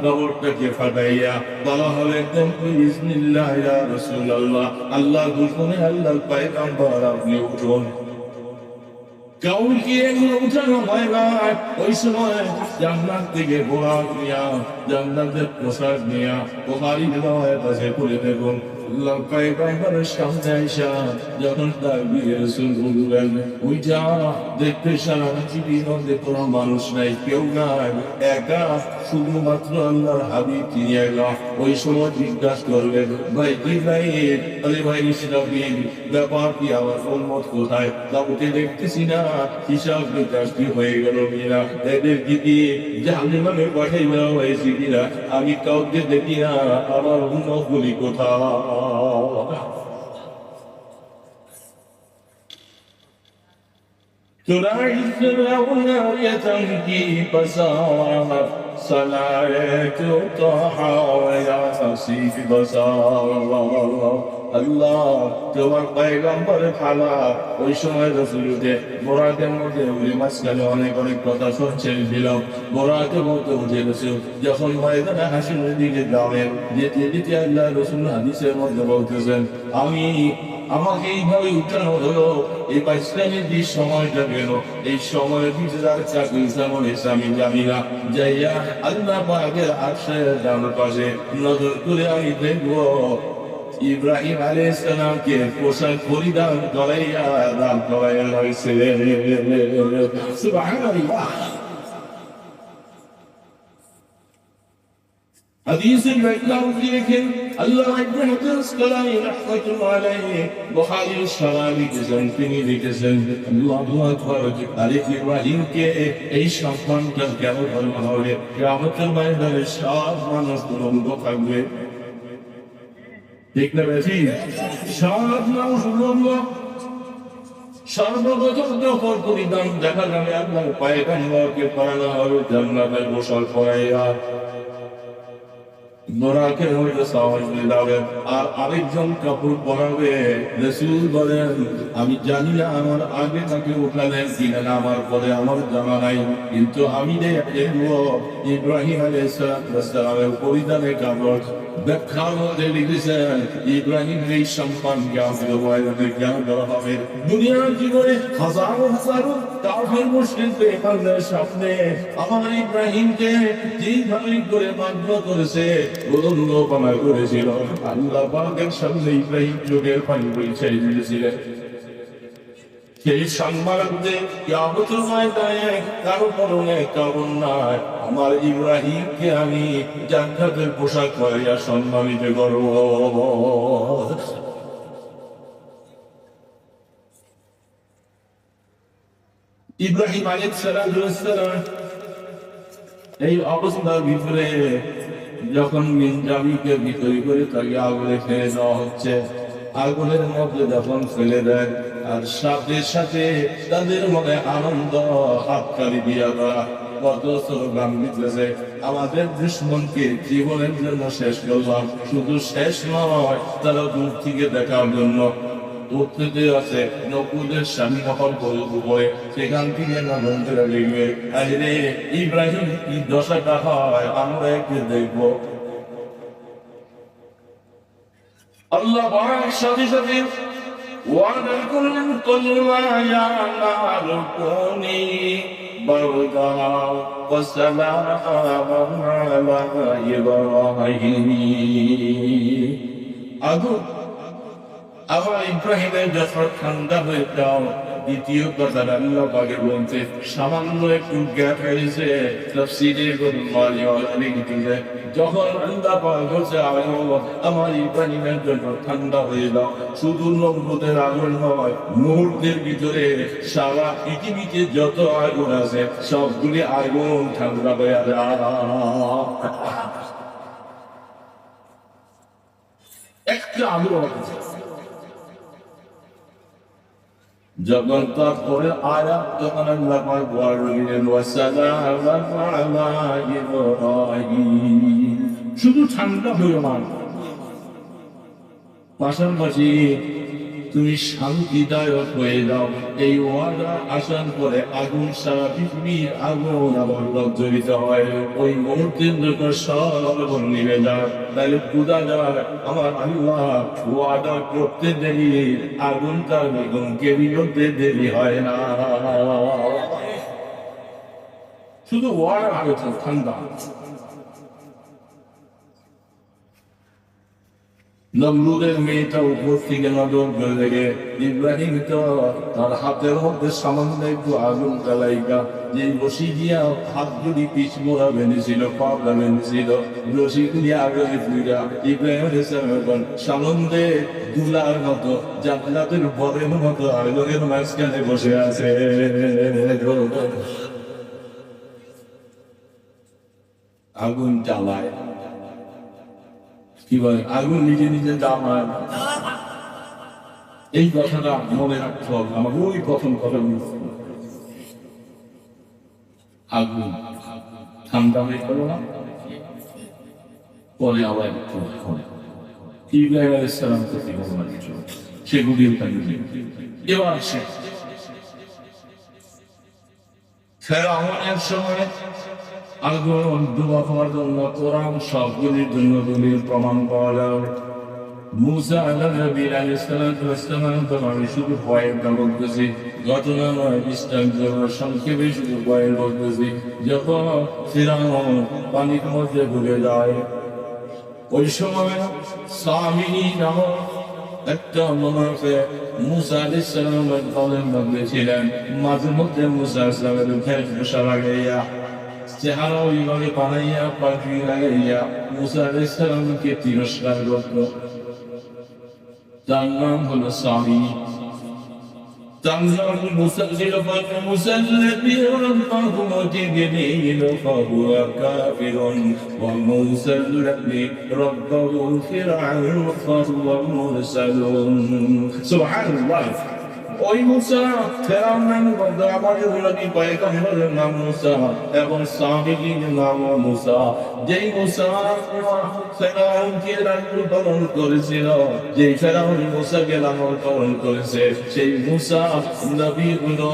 কবরটাকে ফাটাইয়া বলা হলো একদম বিসমিল্লাহ ইয়া রাসূলুল্লাহ, আল্লাহর হুকুমে আল্লাহর পয়গম্বর আপনি উঠুন। কাউকে এগুলো উঠানো হয় না। ওই সময় জান্নাত থেকে বোরাক নিয়া, জান্নাতের পোশাক নিয়া বুখারী রিওয়ায়াত আছে, পড়ে দেখুন আল্লাহর পয়গম্বরের সামনে আইসা যখন তাকবীর রাসূল বললেন, ওইটা দেখতে সারা পৃথিবীর মধ্যে কোনো মানুষ নাই, কেউ নাই, একা শুধুমাত্র আল্লাহর হাবিব তিনি একা। ওই সময় জিজ্ঞাসা করলেন, ভাই ইব্রাহিম, আরে ভাই ইসরাফিল, ব্যাপার কি, আমার উম্মত কোথায়? কাউকে দেখতেছি না, হিসাব নিকাশ কি হয়ে গেল কিনা, এদের কি জাহান্নামে পাঠাই দেওয়া হয়েছে কিনা, আমি কাউকে দেখি না, আমার উম্মত গুলি কোথায়? تراعي فرعون يتمكي بصار صلاة طه وياسين بصار আল্লাহ তোমার পয়গম্বর খালা ওই সময় রাসূলকে বোরাকের মধ্যে উনি মাঝখানে অনেক অনেক কথা শুনছেন দিলাম। বোরাকের মধ্যে উঠে গেছে যখন ময়দানে হাসিনের দিকে যাবেন, যেতে যেতে আল্লাহ রাসূল হাদিসের মধ্যে বলতেছেন, আমাকে এইভাবে উঠানো হলো, এই পাকিস্তানের যে সময়টা গেল, এই সময়ের ভিতরে আর চাকরি যেমন এসে আমি জানি না, যাইয়া আল্লাহ পাকের আরশের ডান পাশে নজর করে আমি দেখবো ইব্রাহিম আলাইহিস সালামকে পোশাক পরিধান করাইয়া দান করাইয়া হয়েছে। সুবহানাল্লাহ। হাদিসের ব্যাখ্যা লিখেন আল্লাহ ইবনে আসকালানি রাহমাতুল্লাহ আলাইহি বুখারীর শরাহিতে তিনি লিখেছেন, আল্লাহু আকবার, আরে ইব্রাহিমকে এই সম্মানটা কেন দেওয়া হবে? কিয়ামতের ময়দানে সব মানুষ উলঙ্গ থাকবে, ঠিক না বেশি? সব মানুষ উলঙ্গ, সর্বপ্রথম যখন পরিধান দেখা যাবে আপনার পয়গম্বরকে পরানো হবে জান্নাতের পোশাক পরাইয়া, বোরাকের মধ্যে সাওয়াজ দিলাবে, আর আরেকজন কাপড় পরাবে। রাসূল বলেন, আমি জানি না আমার আগে তাকে উঠালেন কিনা, আমার পরে আমার জানা নাই, কিন্তু আমি দেখবো ইব্রাহিম আলাইহিস সালামের পরিধানের কাপড় ব্যাখ্যার মধ্যে লিখেছেন, ইব্রাহিম এই সম্মান জ্ঞান দেওয়া হবে। দুনিয়ার জীবনে হাজারো হাজারো কাফের মুশরিকদের সামনে আমার ইব্রাহিমকে যেভাবে করে মান্য করেছে, প্রলম্বনা করেছিল, আল্লাহ পাকের সামনে ইব্রাহিম যুগের পানি পরিচয় দিয়েছিলেন। সেই সম্মানার্থে কিয়ামতের ময়দানে কারো পরনে কাপড় নাই, আমার ইব্রাহিমকে আমি জান্নাতের পোশাক পরাইয়া সম্মানিত করব। ইব্রাহিম আলাইহিস সালাম এই অবস্থার ভিতরে যখন মিনজামিকে বিক্রি করে তাকে আগুনে ফেলে দেওয়া হচ্ছে, আগুনের মধ্যে যখন ফেলে দেয় আর সাথে সাথে তাদের মনে আনন্দ হাততালি দিয়া দেওয়া, কত স্লোগান দিতেছে, আমাদের দুশমনকে জীবনের জন্য শেষ করলাম, শুধু শেষ নয় তারা দূর থেকে দেখার জন্য উঠতে আছে নকুদের স্বামী কখন করে সেখান থেকে না বলতে লাগবে, আরে ইব্রাহিম কি দশাটা হয় আমরা একটু দেখবো। আল্লাহ পাক সাথে সাথে ওয়াদা করলেন, কুল্লা ইয়া নারু কুনি বারদা ওয়া সালামান আলা ইব্রাহিম। আগুন আবার ইব্রাহিমের যখন ঠান্ডা হয়ে যাও, দ্বিতীয় কথা আল্লাহ পাকের বলতে সামান্য একটু গ্যাপ হয়েছে তাফসীরে কোন মানি লিখতে যখন আল্লাহ পাক বলছে আমার ইব্রাহিমের জন্য ঠান্ডা হয়ে দাও, শুধু নমরুদের আগুন নয়, মুহূর্তের ভিতরে সারা পৃথিবীতে যত আগুন আছে সবগুলি আগুন ঠান্ডা হয়ে যায়। একটা আগুন যখন তারপরে আয়াত তখন আল্লাহ পাক বললেন ওয়াসালামু আলা ইব্রাহিম, শুধু ঠান্ডা হলো না, পাশাপাশি তুমি শান্তিদায়ক হয়ে যাও। এই ওয়াদা আসার পরে আগুন সারা পৃথিবীর আগুন আবার প্রজ্বলিত হয়। ওই মুহূর্তের জন্য সব নিভে যায়। তাহলে পূজা যায় আমার আল্লাহ ওয়াদা করতে দেরি, আগুন তার বেগুনকে বিরুদ্ধে দেরি হয় না। শুধু ওয়াদা আলোচনা ঠান্ডা। নমরুদের মেয়েটা উপর থেকে নজর লেগে ইব্রাহিম তো তার হাতের মধ্যে সামান্য একটু আগুন জ্বালাইকা যে রশি দিয়া হাত যদি পিছ মোড়া বেঁধেছিল, পাবলা বেঁধেছিল, রশি দিয়ে আগে ফুইরা ইব্রাহিম ইসলাম সামন্দে দুলার মতো জান্নাতের বরের মতো আগুনের মাঝখানে বসে আছে। আগুন জ্বালায় কি বলে, আগুন নিজে নিজে জ্বালায়। এই কথাটা মনে রাখতে হবে। আমার ওই প্রথম কথা বলছি, আগুন ঠান্ডা হয়ে গেল না, পরে আবার ইব্রাহিম আলাইহিস সালাম প্রতি ভগবান সেগুলিও কাজে এবার সে ফেরাউনের সময় আগুন ডুবা হওয়ার জন্য কোরআন সবগুলির জন্য দলিল প্রমাণ পাওয়া যাবে। মুসা আলাইহিস সালাম তো আমি শুধু ভয়েরটা বলতেছি, ঘটনা নয়, বিস্তারিত সংক্ষেপে শুধু ভয়ের বলতেছি। যখন ফিরআউন পানির মধ্যে ডুবে যায়, ওই সময় সামিরী নামক একটা মুনাফিক মুসা আলাইহিস সালামের দলের মধ্যে ছিলেন। মাঝে মধ্যে মুসা আলাইহিস সালামের মুখে বসা লাগাইয়া চেহারা ওইভাবে বানাইয়া পাখি লাগাইয়া মুসা আলাইহিস সালামকে তিরস্কার করত। তার নাম হলো সামি। تنظر المسلسل فالمسلسل فهو جبريل فهو كافر والمسلسل ربه فرعون فهو مرسل سبحان الله। ওই মুসা ফেরাউন নামে বলতো আমাদের নবী পয়গম্বরের নাম মুসা এবং সামিরীর নাম মুসা। যেই মুসা ফেরাউনকে লালন পালন করেছিল, যেই ফেরাউন মুসাকে লালন পালন করেছে, সেই মুসা নবী হলো।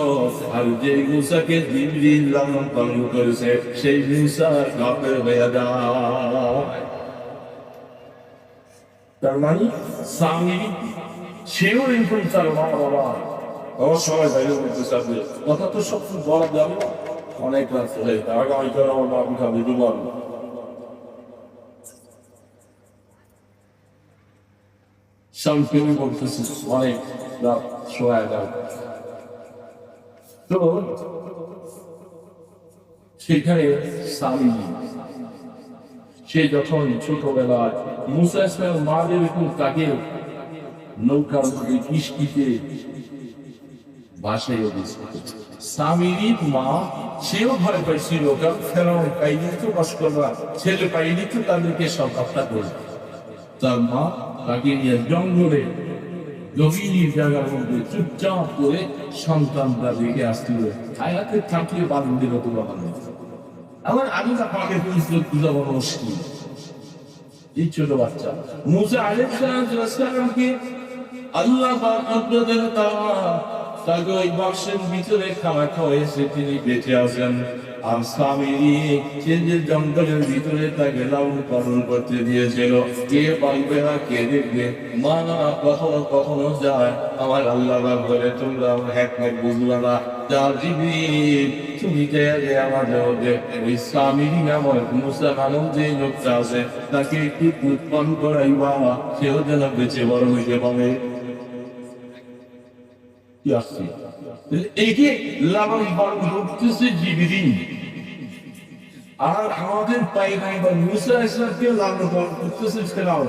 আর যেই মুসাকে জিবরিল লালন পালন করেছে, সেই মুসা কাফের হয়ে যায়। তার মানে সামিরী সেও এরকম তার মা বাবা আমার সবাই বাইরে করতে চাবে। কথা তো সব বলা যাবে, অনেক রাত হয়ে আগামীকাল আমার বাবু খাবে ডুবাল। সংক্ষেপে বলতেছি, অনেক রাত শোয়া যাবে। তো সেখানে স্বামী সে যখন ছোটবেলায় মুসা ইসলাম মাদের একটু তাকে নৌকার মধ্যে কিস্তিতে ভাসাইয়া দিয়েছিল। সামিরীর মা সেও ভয় পাইছিল, কারণ ফেরাউন পাইনি তো বাস করবা, ছেলে পাইনি তো তাদেরকে সব হত্যা করবে। তার মা তাকে নিয়ে জঙ্গলে গভীর জায়গার মধ্যে চুপচাপ করে সন্তানরা রেখে আসছিল। আয়াতে থাকলে বান্ধবীর তো বানানো আমার আগে তাকে পূজা বড় মুশকিল। এই ছোট বাচ্চা মুসা আলাইহিস সালামকে আল্লাহ তাকে ওই বাক্সের ভিতরে খাওয়া খাওয়াইছে, তিনি বেঁচে আছেন। আর সামিরী সে যে জঙ্গলের ভিতরে তাকে লালন পালন করতে দিয়েছিল, কে পাইবে না কে দেখবে, মা কখনো কখনো যায়। আমার আল্লাহ বলে তোমরা হ্যাকম্যাক বুঝলা না, যা জিবরিল তুমি যে আমাদের মধ্যে ওই সামিরী নামক মুসা নামক যে লোকটা আছে তাকে একটু উৎপন্ন করাইবা, সেও যেন বেঁচে বড় হইতে পারে। কি আসছে একে লালন পালন করতেছে জিবরিল, আর আমাদের পয়গম্বর মুসা ইসলামকে লালন পালন করতেছে ফেরাউন।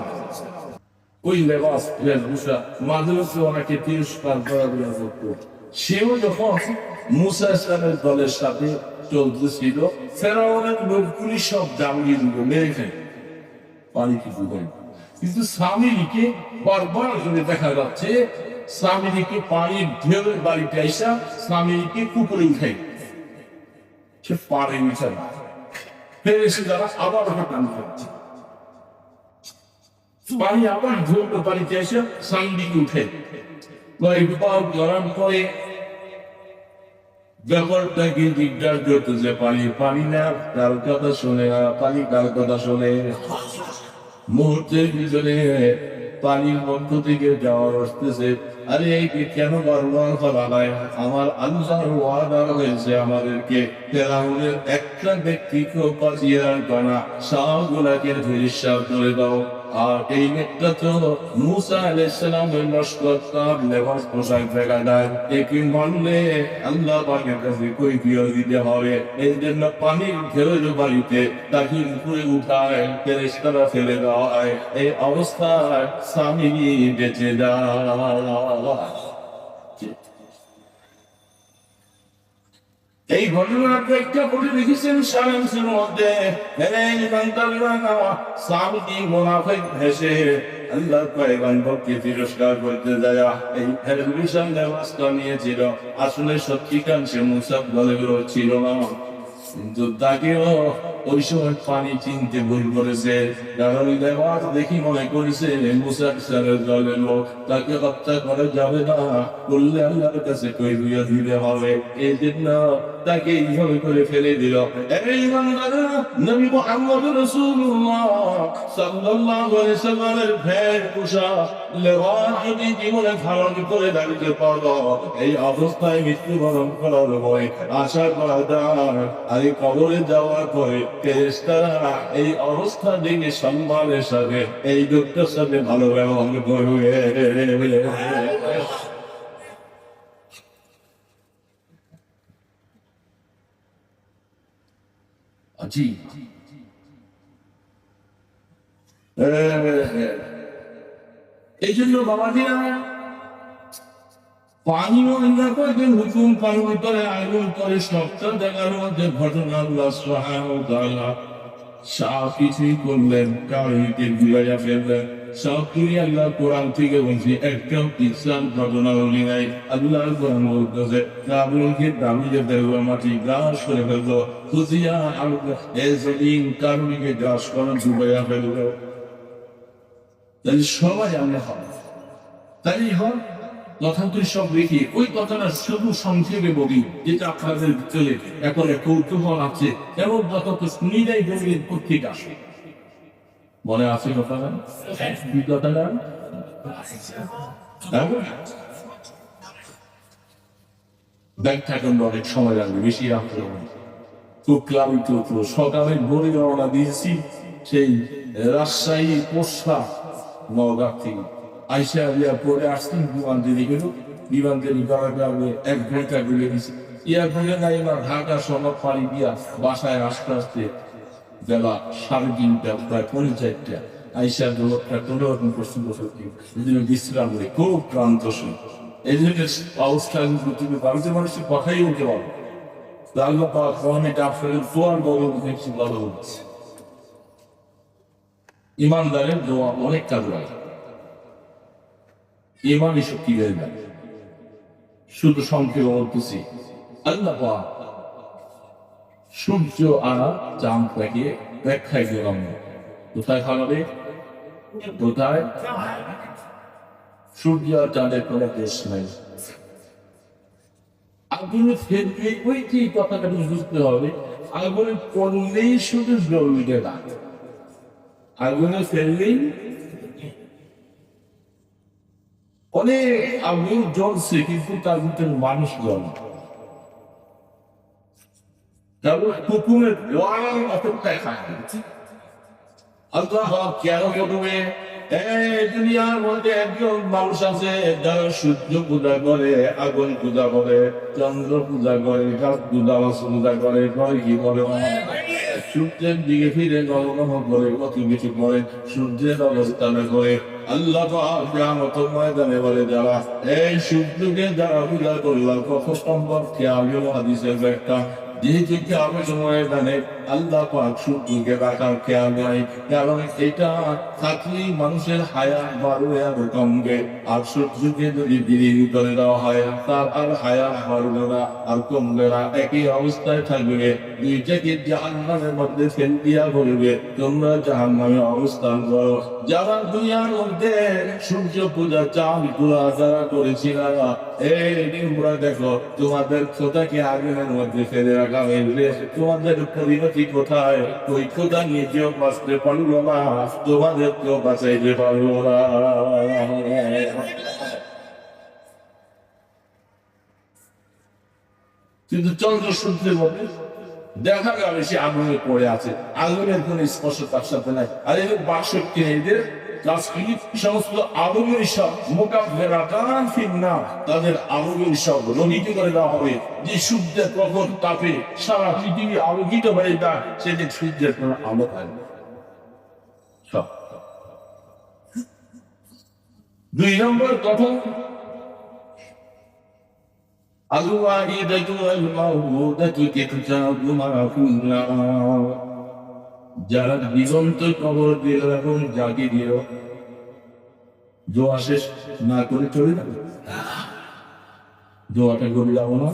ওই লেবাস মুসা মাদ্রাসে ওনাকে তিরস্কার করা করতো। সেও যখন মুসা ইসলামের দলের সাথে চলতেছিল, ফেরাউনের লোকগুলি সব দাঁড়িয়ে দিল, মেরে ফেলে পানি কিছু দেয়। কিন্তু স্বামীকে বারবার করে দেখা যাচ্ছে স্বামীকে পানির ঢেউয়ের বাড়িতে আসা স্বামীকে পুকুরে উঠাই, সে পারে উঠে না, ফেরে এসে যারা আবার টান খাচ্ছে, পানি আবার ঢেউয়ের বাড়িতে এসে স্বামীকে উঠে গরম করে ব্যাপারটাকে জিজ্ঞাসা করতেছে পানি, পানি না কার কথা শোনে না, পানি কার কথা শোনে। মুহূর্তের ভিতরে পানির মধ্য থেকে যাওয়া আসতেছে, আরে এইকে কেন বারবার করা নাই? আমার আল্লাহর ওয়াদা হয়েছে আমাদেরকে ফেরাউনের একটা ব্যক্তিকে বাঁচিয়ে রাখবে না, সবগুলাকে ধৈর্য করে দাও। আর এই মেয়েটা তো মুসা আলাইহিস সালামের লস্কর তার লেবাস পোশাক দেখা যায়, একে মানলে আল্লাহ পাকের কাছে কৈফিয়ত দিতে হবে। এই জন্য পানির ঢেউয়ের বাড়িতে তাকে উপরে উঠায় ফেরেশতারা ফেলে দেওয়া হয়। এই অবস্থায় স্বামী বেঁচে যায়। এই ঘটনাটা একটা বলে দেখেছেন সারাংশের মধ্যে, স্বামী মুনাফিক ভেসে আল্লাহর পয়গম্বরকে তিরস্কার করতে যায় এই বিশাল লেবাসটা নিয়েছিল। আসলে সত্যিকার সে মুসাফ বলে ছিল না, কিন্তু তাকেও ওই সময় পানি চিনতে ভুল করেছে, কারণ লেবাস দেখি মনে করেছে মুসাফ স্যারের দলের লোক, তাকে হত্যা করা যাবে না, করলে আল্লাহর কাছে কৈফিয়ত দিতে হবে। এই জন্য তাকে এইভাবে করে ফেলে দিল। নবী মুহাম্মদ রাসূলুল্লাহ সাল্লাল্লাহু আলাইহি ওয়াসাল্লামের ভেড় পোশাক লেবাস যদি জীবনে ধারণ করে দাঁড়িয়ে পারো, এই অবস্থায় মৃত্যুবরণ করার ভয় আশা করা যায়। আর এই কবরে যাওয়ার পরে ফেরেশতারা এই অবস্থা দেখে সম্মানের সাথে এই লোকটার সাথে ভালো ব্যবহার করবে। জি, এই জন্য বাবাজিরা পানিও হুকুম পালন করে, আয়োজন করে, সবটা দেখার মধ্যে ঘটনা আল্লাহ সুবহানাহু ওয়া তাআলা সব কিছুই করলেন, কাউকে গুলাইয়া ফেললেন। সব তুমি আল্লাহ কোরআন থেকে বলছি, একটাও ইসলাম ঘটনা বলি নাই। আল্লাহ কোরআন বলতেছে কাবুলকে দামিকে দেওয়া মাটি গ্রাস করে ফেললো, খুঁজিয়া কারুকে গ্রাস করা ডুবাইয়া ফেললো। তাহলে সবাই আমরা হবে, তাই হয় কথাগুলি সব দেখি। ওই কথাটা শুধু সংক্ষেপে বলি, যেটা আপনাদের ভিতরে এখন কৌতূহল আছে, এবং যত শুনিলেই বলবেন কোথেকে আসে। মনে আছে কথাটা? কি কথাটা? ব্যাখ্যা করলে অনেক সময় লাগবে, বেশি রাখতে হবে। খুব ক্লান্ত, সকালে ভোরে রওনা দিয়েছি সেই রাজশাহী পোষা নওগাঁ থেকে। আইসা বিয়া পরে আসতেন বিমানদেরি গেল, বিমানদেরি করার কারণে 1 ঘন্টা ঘুরে গেছে। এয়ারপোর্টে নাই না, ঢাকা সনদ পাড়ি দিয়া বাসায় আসতে আসতে বেলা 3:30, প্রায় 4:30। আইসা দৌড়টা কোনো রকম প্রশ্ন সত্যি বিশ্রাম নেই, খুব ক্লান্ত শুনে। এই জন্য অবস্থা তুমি ভারতীয় মানুষের কথাই বলতে পারো। আল্লাহ পাক অনেক আপনাদের দোয়ার বড় দেখছি ভালো হচ্ছে। ইমানদারের দোয়া অনেক কাজ হয়, ইমানই শক্তি হয়ে যায়। শুধু সংক্ষেপে বলতেছি, আল্লাহ পাক সূর্য আর চাঁদটাকে ব্যাখ্যায় দিলাম, কোথায় খাওয়াবে, কোথায়? সূর্য আর চাঁদের কোনো দেশ নাই। আগুনে ফেলবে, ওই কি কথাটা বুঝতে হবে, আগুনে পড়লেই শুধু জ্বলবে না, আগুনে ফেললেই অনেক আগুন জ্বলছে, কিন্তু তার ভিতরে মানুষ জ্বল। হুকুমের অপেক্ষায় খায়। আল্লাহ কেন করবে এই দুনিয়ার মধ্যে একজন মানুষ আছে যারা সূর্য পূজা করে, আগুন পূজা করে, চন্দ্র পূজা করে, গাছ পূজা করে, কি করে সূর্যের দিকে ফিরে গণনা করে, কত কিছু করে, সূর্যের অবস্থানে করে। আল্লাহ কিয়ামত ময়দানে বলে, যারা এই সূর্যকে যারা পূজা করলাম কত সম্ভব খেয়াল হাদিসের একটা যেহেতু কিয়ামত ময়দানে আল্লাহ পাক সূর্যকে রাখার খেয়াল নাই, কারণ এটা থাকলেই মানুষের হায়া বাড়বে আর কমবে, আর সূর্যকে যদি বিলীন করে দেওয়া হয় তার আর হায়া বাড়বে না আর কমবে না, একই অবস্থায় থাকবে। দুইটাকে জাহান্নামের মধ্যে ফেল দিয়া বলবে, তোমরা জাহান্নামে অবস্থান করো। যারা দুনিয়ার মধ্যে সূর্য পূজা চাঁদ পূজা যারা করেছিল, এই তোমরা দেখো তোমাদের খোদাকে আগুনের মধ্যে ফেলে রাখা হয়েছে, তোমাদের পরিণতি কোথায়? ওই খোদা নিজেও বাঁচতে পারলো না, তোমাদেরকেও বাঁচাইতে পারলো না। কিন্তু চন্দ্র সূর্যের মধ্যে দেখা গেল সে আগুনে পড়ে আছে, আগুনের কোন স্পর্শ তার সাথে নাই। আর এদের 62 এদের সমস্ত আগুনের সব মোকাবেলা না, তাদের আগুনের সব রহিত করে দেওয়া হবে। যে সূর্যের প্রখর তাপে সারা পৃথিবী আলোকিত হয়ে যায়, সেদিন সূর্যের কোন আলো থাকবে সব। 2 নম্বর কথা, যারা দিগন্ত কবর দিল এবং জাগিয়ে দিল, দোয়া শেষ না করে চলে যাবে, দোয়াটা করে যাবো না।